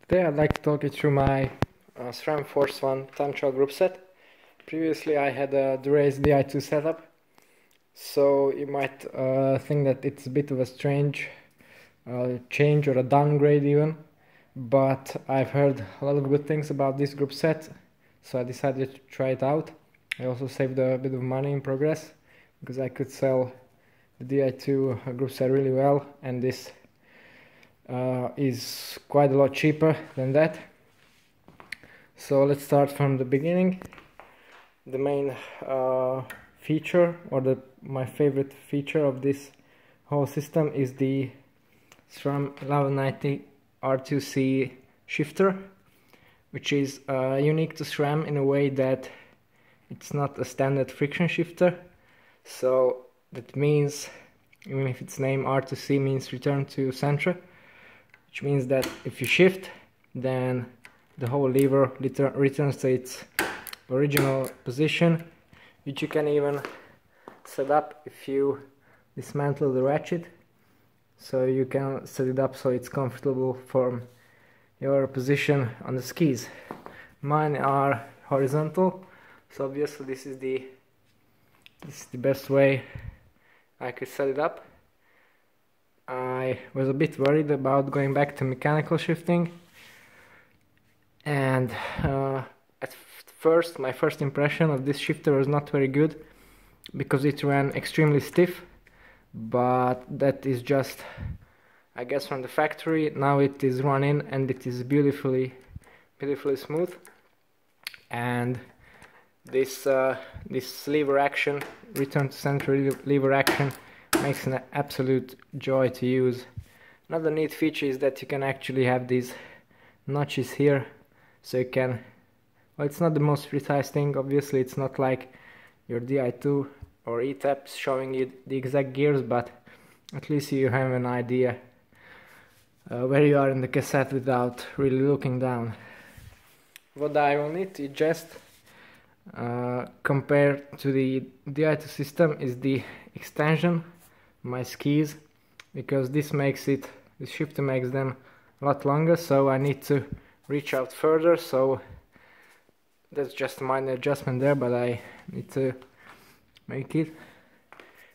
Today I'd like to talk you through my SRAM Force 1 time trial group set. Previously I had a Durace Di2 setup, so you might think that it's a bit of a strange change or a downgrade even, but I've heard a lot of good things about this group set, so I decided to try it out. I also saved a bit of money in progress, because I could sell the Di2 group set really well, and this is quite a lot cheaper than that. So let's start from the beginning. The main feature, or my favorite feature of this whole system, is the SRAM 1190 R2C shifter, which is unique to SRAM in a way that it's not a standard friction shifter. So that means, even if its name R2C means return to center, which means that if you shift, then the whole lever returns to its original position, which you can even set up if you dismantle the ratchet. So you can set it up so it's comfortable for your position on the skis. Mine are horizontal, so obviously this is the best way I could set it up. I was a bit worried about going back to mechanical shifting, and at first my first impression of this shifter was not very good, because it ran extremely stiff, but that is just, I guess, from the factory. Now it is running and it is beautifully smooth, and this lever action, return to center lever action, makes an absolute joy to use. Another neat feature is that you can actually have these notches here, so you can, well, it's not the most precise thing, obviously it's not like your Di2 or ETAPs showing you the exact gears, but at least you have an idea where you are in the cassette without really looking down. What I will need to just compare to the Di2 system is the extension of my skis, because this shifter makes them a lot longer, so I need to reach out further. So that's just a minor adjustment there, but I need to make it.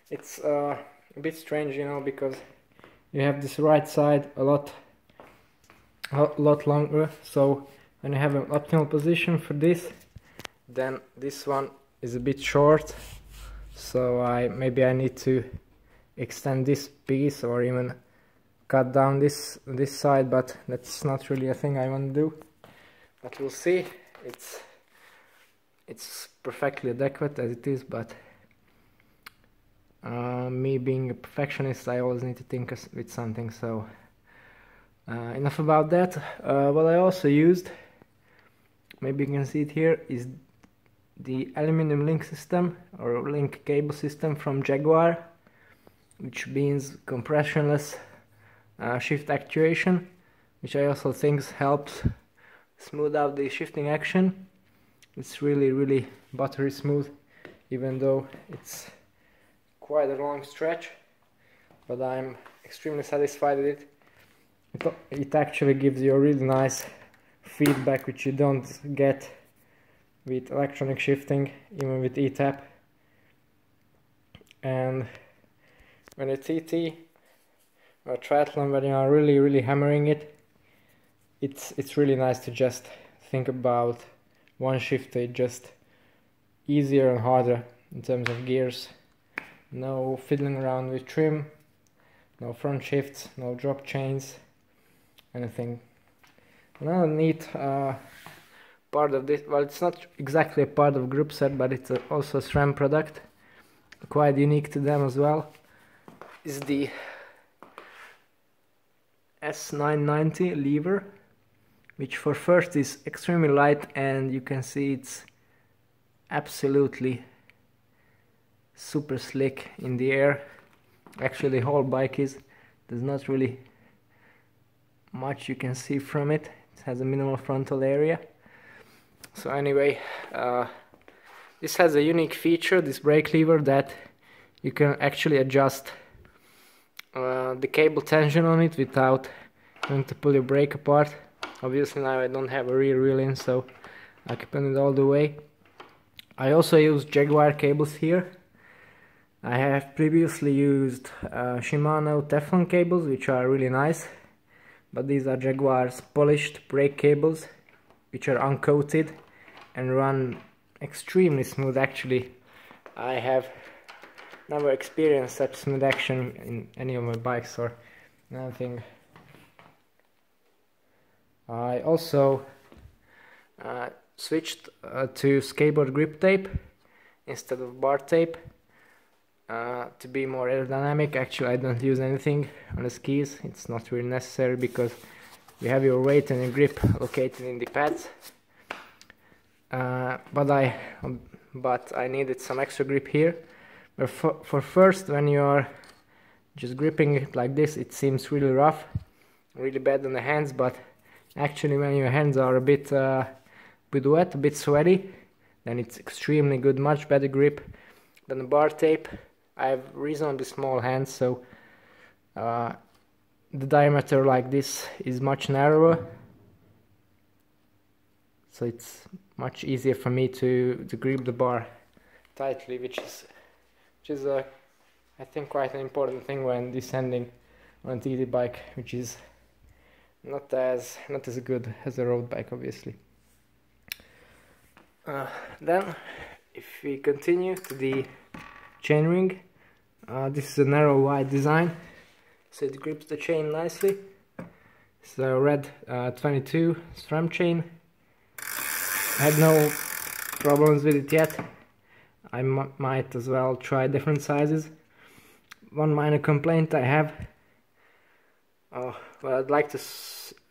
It's a bit strange, you know, because you have this right side a lot longer, so when you have an optimal position for this, then this one is a bit short, so maybe I need to extend this piece or even cut down this side, but that's not really a thing I want to do. But we'll see. It's perfectly adequate as it is, but me being a perfectionist, I always need to think with something. So enough about that. What I also used, maybe you can see it here, is the aluminum link system or link cable system from Jaguar, which means compressionless shift actuation, which I also think helps smooth out the shifting action. It's really buttery smooth, even though it's quite a long stretch, but I'm extremely satisfied with it. It actually gives you a really nice feedback, which you don't get with electronic shifting, even with ETAP. And when it's TT or triathlon, when you are really hammering it, it's really nice to just think about one shifter. It's just easier and harder in terms of gears. No fiddling around with trim, no front shifts, no drop chains, anything. Another neat part of this, well, it's not exactly a part of group set, but it's also a SRAM product, quite unique to them as well, is the S990 lever, which for first is extremely light, and you can see it's absolutely super slick in the air. Actually the whole bike is, there's not really much you can see from it. It has a minimal frontal area. So anyway, this has a unique feature, this brake lever, that you can actually adjust the cable tension on it without having to pull your brake apart. Obviously now I don't have a rear wheel in, so I can put it all the way. I also use Jaguar cables here. I have previously used Shimano Teflon cables, which are really nice, but these are Jaguar's polished brake cables, which are uncoated and run extremely smooth. Actually, I have never experienced such smooth action in any of my bikes or anything. I also switched to skateboard grip tape instead of bar tape to be more aerodynamic. Actually, I don't use anything on the skis. It's not really necessary because you have your weight and your grip located in the pads. But I needed some extra grip here. But for first, when you are just gripping it like this, it seems really rough, really bad on the hands. But actually, when your hands are a bit wet, a bit sweaty, then it's extremely good, much better grip than the bar tape. I have reasonably small hands, so the diameter like this is much narrower, so it's much easier for me to grip the bar tightly, which is I think quite an important thing when descending on a TT bike, which is not as good as a road bike, obviously. Then, if we continue to the chainring, this is a narrow wide design, so it grips the chain nicely. It's a red 22 SRAM chain. I had no problems with it yet. I might as well try different sizes. One minor complaint I have, well, I'd like to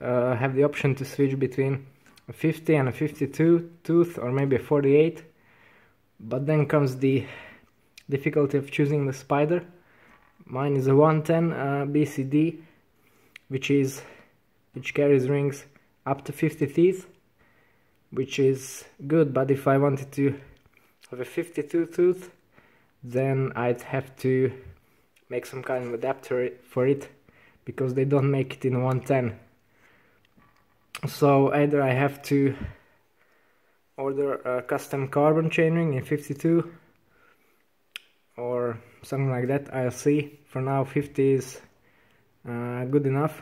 have the option to switch between a 50 and a 52 tooth, or maybe a 48, but then comes the difficulty of choosing the spider. Mine is a 110 BCD, which carries rings up to 50 teeth, which is good, but if I wanted to have a 52 tooth, then I'd have to make some kind of adapter for it, because they don't make it in a 110. So either I have to order a custom carbon chainring in 52 or something like that. I'll see. For now 50 is good enough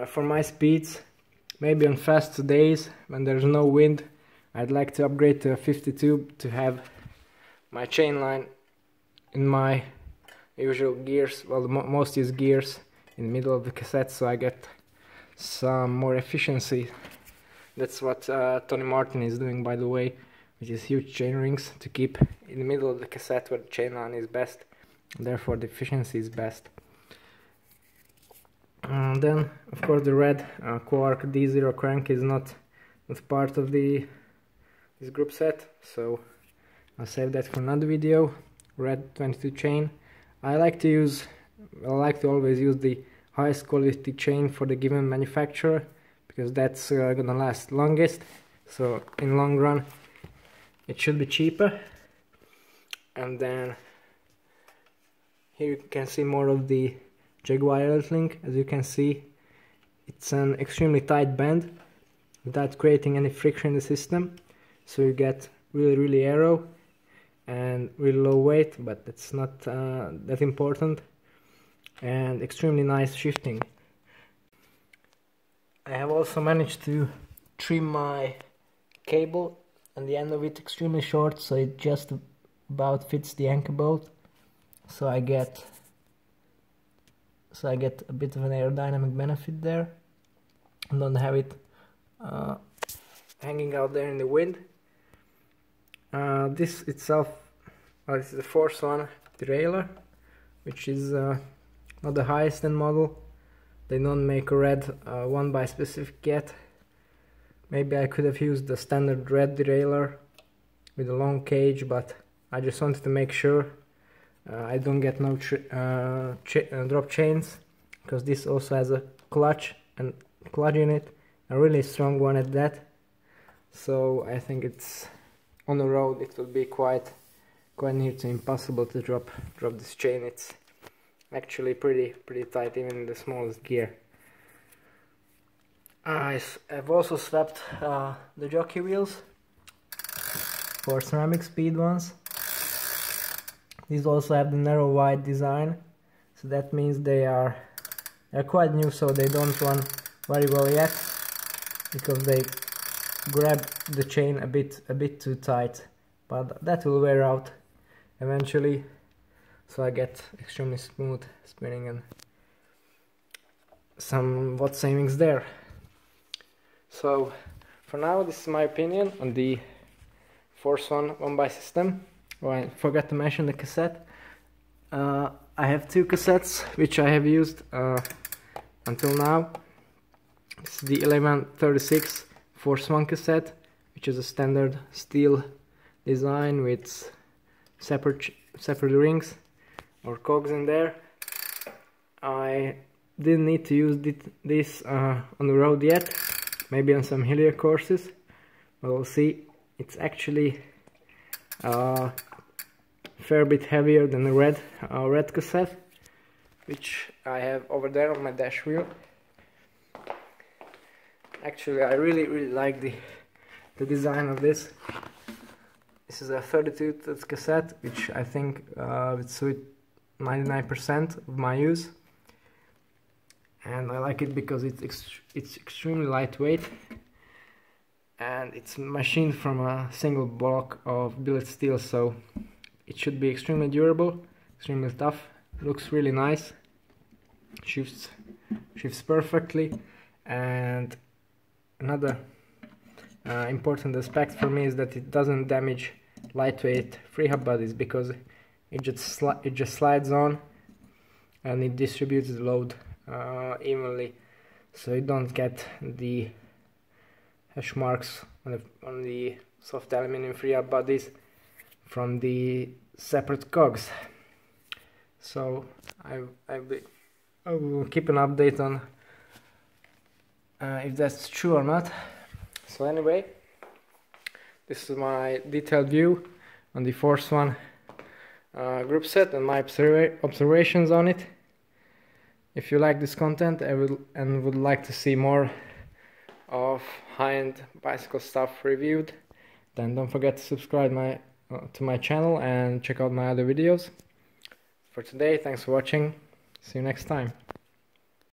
for my speeds. Maybe on fast days when there's no wind, I'd like to upgrade to a 52 to have my chain line in my usual gears, well, the most used gears, in the middle of the cassette, so I get some more efficiency. That's what Tony Martin is doing, by the way, which is huge chain rings to keep in the middle of the cassette where the chain line is best, and therefore the efficiency is best. Then, of course, the red Quark D0 crank is not part of this group set, so I'll save that for another video. Red 22 chain. I like to always use the highest quality chain for the given manufacturer, because that's gonna last longest, so in long run it should be cheaper. And then here you can see more of the Jaguar link. As you can see, it's an extremely tight band without creating any friction in the system, so you get really aero and really low weight, but it's not that important, and extremely nice shifting. I have also managed to trim my cable and the end of it extremely short, so it just about fits the anchor bolt, so I get a bit of an aerodynamic benefit there and don't have it hanging out there in the wind. This itself, this is a Force 1 derailleur, which is not the highest end model. They don't make a red 1x specific yet. Maybe I could have used the standard red derailleur with a long cage, but I just wanted to make sure I don't get no drop chains, because this also has a clutch in it, a really strong one at that. So I think it's on the road it will be quite near to impossible to drop this chain. It's actually pretty tight even in the smallest gear. I've also swapped the jockey wheels for ceramic speed ones. These also have the narrow wide design, so that means they're quite new, so they don't run very well yet because they grab the chain a bit too tight, but that will wear out eventually, so I get extremely smooth spinning and some watt savings there. So for now, this is my opinion on the Force 1x system. Oh, I forgot to mention the cassette. I have two cassettes which I have used until now. This is the 1136 Force 1 cassette, which is a standard steel design with separate rings or cogs in there. I didn't need to use this on the road yet, maybe on some hillier courses, but we'll see. It's actually a fair bit heavier than the red cassette, which I have over there on my dash wheel. Actually, I really like the design of this. This is a 32-tooth cassette, which I think would suit 99% of my use, and I like it because it's extremely lightweight, and it's machined from a single block of billet steel, so it should be extremely durable, extremely tough. Looks really nice, shifts perfectly, and another important aspect for me is that it doesn't damage lightweight freehub bodies, because it just slides on and it distributes the load evenly, so you don't get the hash marks on the soft aluminum freehub bodies from the separate cogs. So I will keep an update on if that's true or not. So anyway, this is my detailed view on the Force 1 group set and my observations on it. If you like this content and would like to see more of high-end bicycle stuff reviewed, then don't forget to subscribe to my channel and check out my other videos. For today, thanks for watching. See you next time.